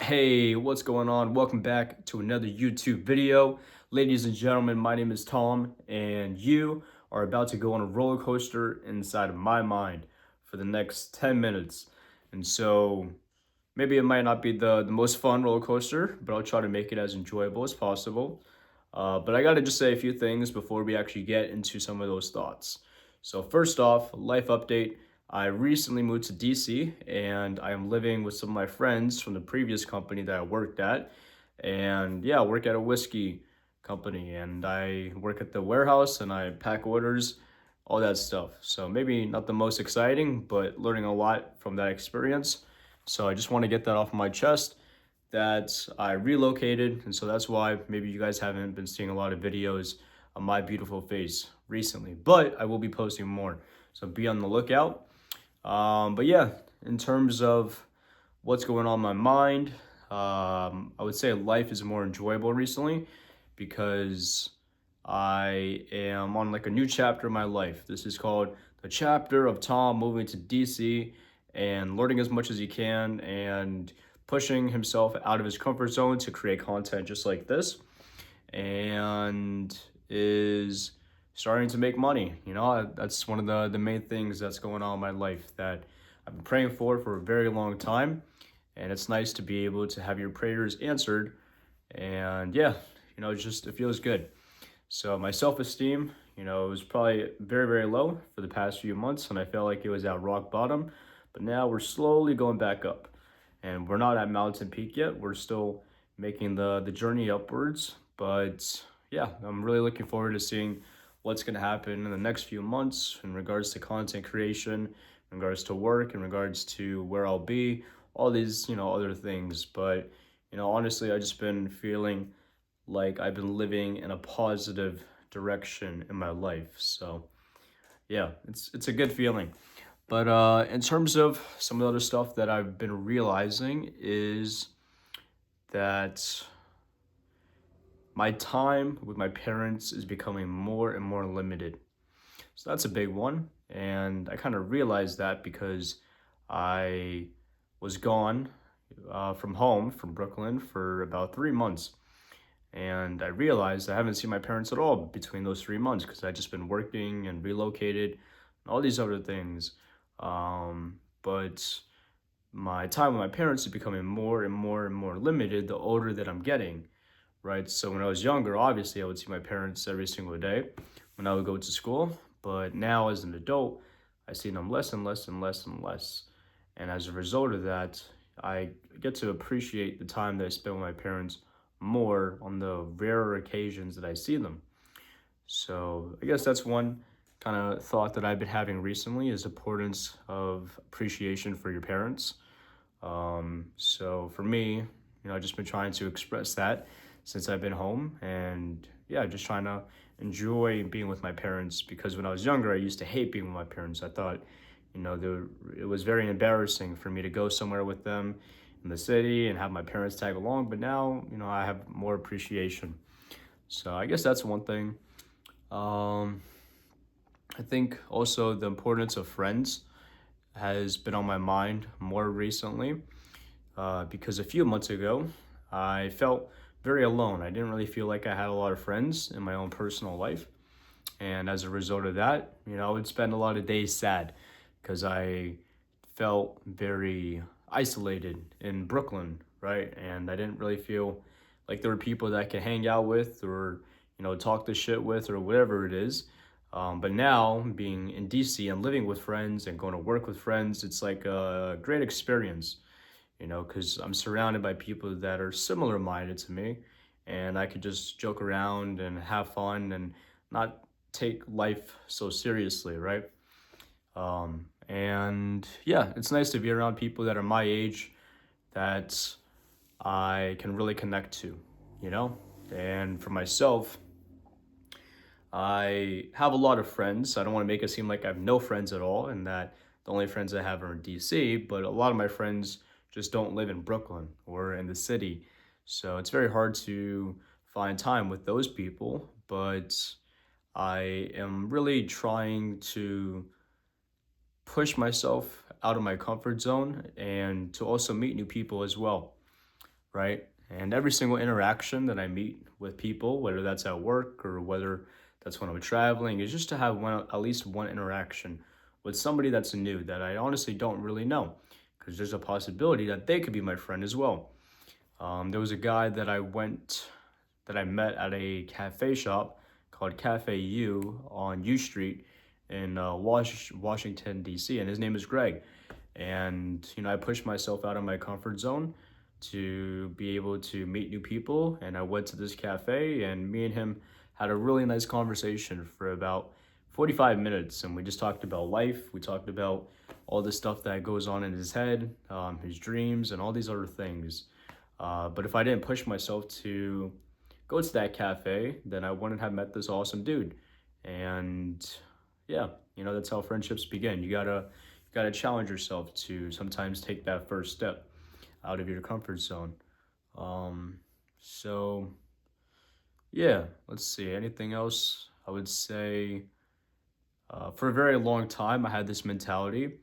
Hey, what's going on? Welcome back to another YouTube video. Ladies and gentlemen, my name is Tom, and you are about to go on a roller coaster inside of my mind for the next 10 minutes. And so maybe it might not be the most fun roller coaster, but I'll try to make it as enjoyable as possible. But I gotta just say a few things before we actually get into some of those thoughts. So first off, life update. I recently moved to DC and I am living with some of my friends from the previous company that I worked at. And yeah, I work at a whiskey company and I work at the warehouse and I pack orders, all that stuff. So maybe not the most exciting, but learning a lot from that experience. So I just want to get that off my chest that I relocated, and so that's why maybe you guys haven't been seeing a lot of videos of my beautiful face recently, but I will be posting more, so be on the lookout. But yeah, in terms of what's going on in my mind, I would say life is more enjoyable recently because I am on like a new chapter of my life. This is called the chapter of Tom moving to DC and learning as much as he can and pushing himself out of his comfort zone to create content just like this, and is starting to make money. That's one of the main things that's going on in my life that I've been praying for a very long time. And it's nice to be able to have your prayers answered. And yeah, it feels good. So my self-esteem, it was probably very, very low for the past few months, and I felt like it was at rock bottom. But now we're slowly going back up, and we're not at mountain peak yet. We're still making the journey upwards. But yeah, I'm really looking forward to seeing what's going to happen in the next few months in regards to content creation, in regards to work, in regards to where I'll be, all these, other things. But, honestly, I've just been feeling like I've been living in a positive direction in my life. So yeah, it's a good feeling. But in terms of some of the other stuff that I've been realizing is that my time with my parents is becoming more and more limited. So that's a big one. And I kind of realized that because I was gone from home, from Brooklyn, for about 3 months. And I realized I haven't seen my parents at all between those 3 months because I just been working and relocated and all these other things. But my time with my parents is becoming more and more and more limited the older that I'm getting, right? So when I was younger, obviously I would see my parents every single day when I would go to school. But now as an adult, I see them less and less and less and less. And as a result of that, I get to appreciate the time that I spend with my parents more on the rarer occasions that I see them. So I guess that's one kind of thought that I've been having recently is importance of appreciation for your parents. So for me, I've just been trying to express that since I've been home, and yeah, just trying to enjoy being with my parents because when I was younger, I used to hate being with my parents. I thought, it was very embarrassing for me to go somewhere with them in the city and have my parents tag along, but now, I have more appreciation. So I guess that's one thing. Um, I think also the importance of friends has been on my mind more recently because a few months ago, I felt very alone. I didn't really feel like I had a lot of friends in my own personal life. And as a result of that, I would spend a lot of days sad because I felt very isolated in Brooklyn, right? And I didn't really feel like there were people that I could hang out with or, talk this shit with or whatever it is. But now being in DC and living with friends and going to work with friends, it's like a great experience, because I'm surrounded by people that are similar minded to me and I could just joke around and have fun and not take life so seriously, right? And yeah, it's nice to be around people that are my age that I can really connect to, you know? And for myself, I have a lot of friends. I don't want to make it seem like I have no friends at all and that the only friends I have are in DC, but a lot of my friends just don't live in Brooklyn or in the city. So it's very hard to find time with those people, but I am really trying to push myself out of my comfort zone and to also meet new people as well. right? And every single interaction that I meet with people, whether that's at work or whether that's when I'm traveling, is just to have at least one interaction with somebody that's new that I honestly don't really know, because there's a possibility that they could be my friend as well. There was a guy that I met at a cafe shop called Cafe U on U Street in Washington, D.C., and his name is Greg. And, I pushed myself out of my comfort zone to be able to meet new people. And I went to this cafe, and me and him had a really nice conversation for about 45 minutes. And we just talked about life. We talked about all the stuff that goes on in his head, his dreams, and all these other things. But if I didn't push myself to go to that cafe, then I wouldn't have met this awesome dude. And yeah, that's how friendships begin. You gotta challenge yourself to sometimes take that first step out of your comfort zone. Um, so yeah, let's see. Anything else? I would say for a very long time, I had this mentality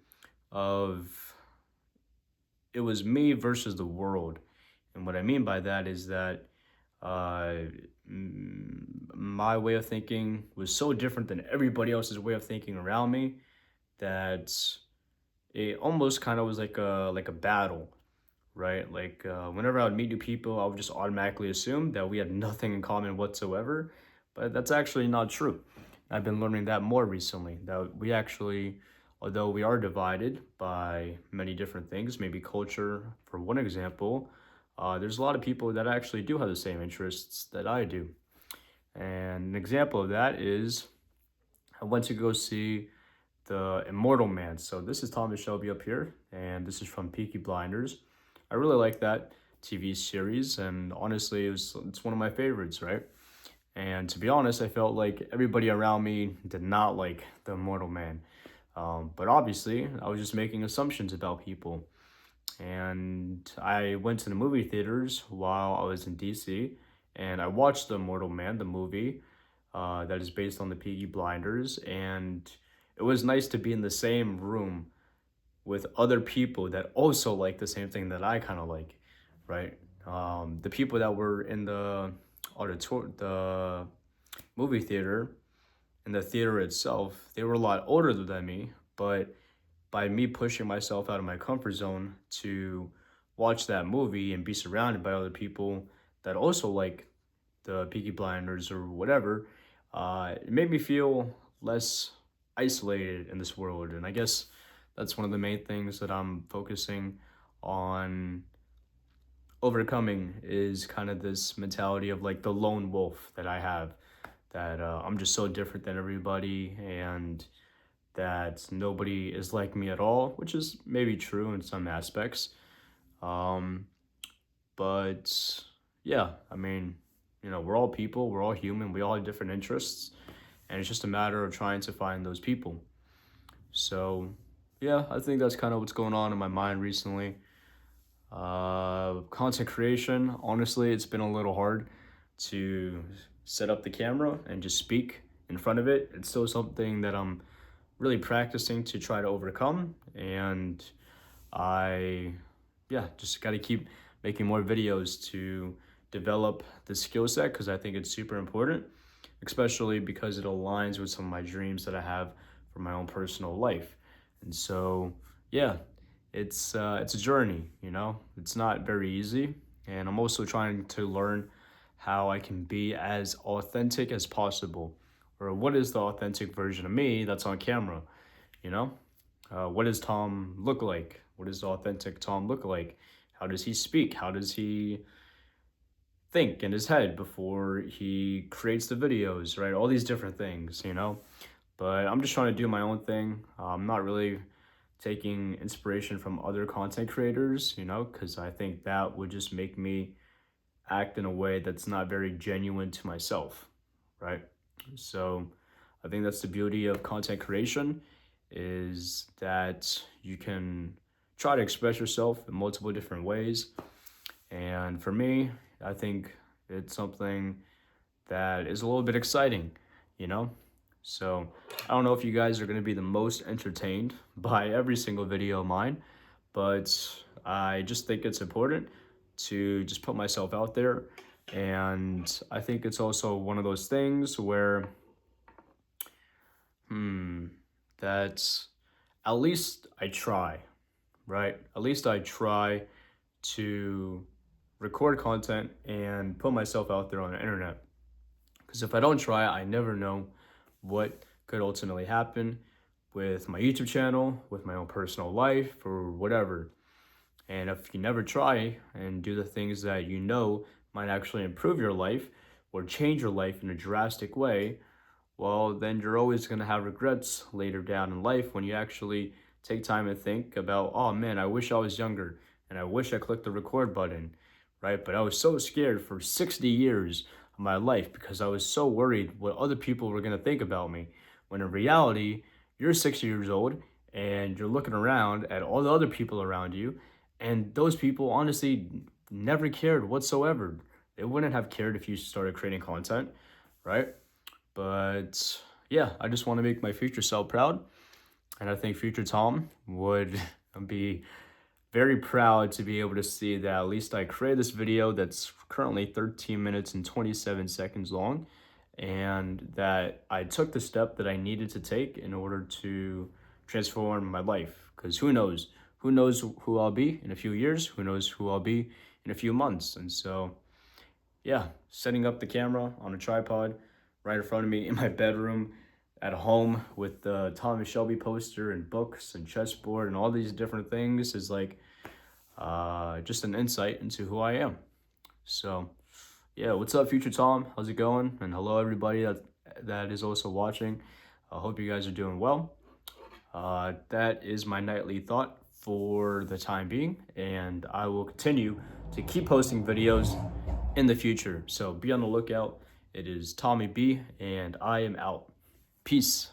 of it was me versus the world. And what I mean by that is that uh, my way of thinking was so different than everybody else's way of thinking around me that it almost kind of was like a battle, right? Like whenever I would meet new people, I would just automatically assume that we had nothing in common whatsoever, but that's actually not true. I've been learning that more recently, that we actually, although we are divided by many different things, maybe culture, for one example, there's a lot of people that actually do have the same interests that I do. And an example of that is I went to go see The Immortal Man. So this is Thomas Shelby up here, and this is from Peaky Blinders. I really like that TV series, and honestly, it's one of my favorites, right? And to be honest, I felt like everybody around me did not like The Immortal Man. But obviously, I was just making assumptions about people. And I went to the movie theaters while I was in DC, and I watched The Immortal Man, the movie that is based on the Peaky Blinders, and it was nice to be in the same room with other people that also like the same thing that I kind of like, right? The people that were in the movie theater, in the theater itself, they were a lot older than me, but by me pushing myself out of my comfort zone to watch that movie and be surrounded by other people that also like the Peaky Blinders or whatever, it made me feel less isolated in this world. And I guess that's one of the main things that I'm focusing on overcoming is kind of this mentality of like the lone wolf that I have, that I'm just so different than everybody and that nobody is like me at all, which is maybe true in some aspects. Um, but yeah, I mean, we're all people, we're all human, we all have different interests, and it's just a matter of trying to find those people. So, yeah, I think that's kind of what's going on in my mind recently. Content creation, honestly, it's been a little hard to set up the camera and just speak in front of it. It's still something that I'm really practicing to try to overcome, and I, yeah, just got to keep making more videos to develop the skill set because I think it's super important, especially because it aligns with some of my dreams that I have for my own personal life. And so, yeah, it's a journey, It's not very easy, and I'm also trying to learn how I can be as authentic as possible, or what is the authentic version of me that's on camera, you know? What does Tom look like? What does the authentic Tom look like? How does he speak? How does he think in his head before he creates the videos, right? All these different things. But I'm just trying to do my own thing. I'm not really taking inspiration from other content creators, because I think that would just make me act in a way that's not very genuine to myself, right? So I think that's the beauty of content creation, is that you can try to express yourself in multiple different ways. And for me, I think it's something that is a little bit exciting, you know? So I don't know if you guys are going to be the most entertained by every single video of mine, but I just think it's important to just put myself out there. And I think it's also one of those things where, that's at least I try, right? At least I try to record content and put myself out there on the internet. Because if I don't try, I never know what could ultimately happen with my YouTube channel, with my own personal life, or whatever. And if you never try and do the things that you know might actually improve your life or change your life in a drastic way, well, then you're always going to have regrets later down in life when you actually take time and think about, oh man, I wish I was younger and I wish I clicked the record button, right? But I was so scared for 60 years of my life because I was so worried what other people were going to think about me. When in reality, you're 60 years old and you're looking around at all the other people around you, and those people honestly never cared whatsoever. They wouldn't have cared if you started creating content, right? But yeah, I just want to make my future self proud. And I think future Tom would be very proud to be able to see that at least I created this video that's currently 13 minutes and 27 seconds long, and that I took the step that I needed to take in order to transform my life. Because who knows? Who knows who I'll be in a few years? Who knows who I'll be in a few months? And so, yeah, setting up the camera on a tripod right in front of me in my bedroom at home with the Thomas Shelby poster and books and chessboard and all these different things is like just an insight into who I am. So yeah, what's up, future Tom? How's it going? And hello everybody that is also watching. I hope you guys are doing well. That is my nightly thought for the time being, and I will continue to keep posting videos in the future. So be on the lookout. It is Tommy B, and I am out. Peace.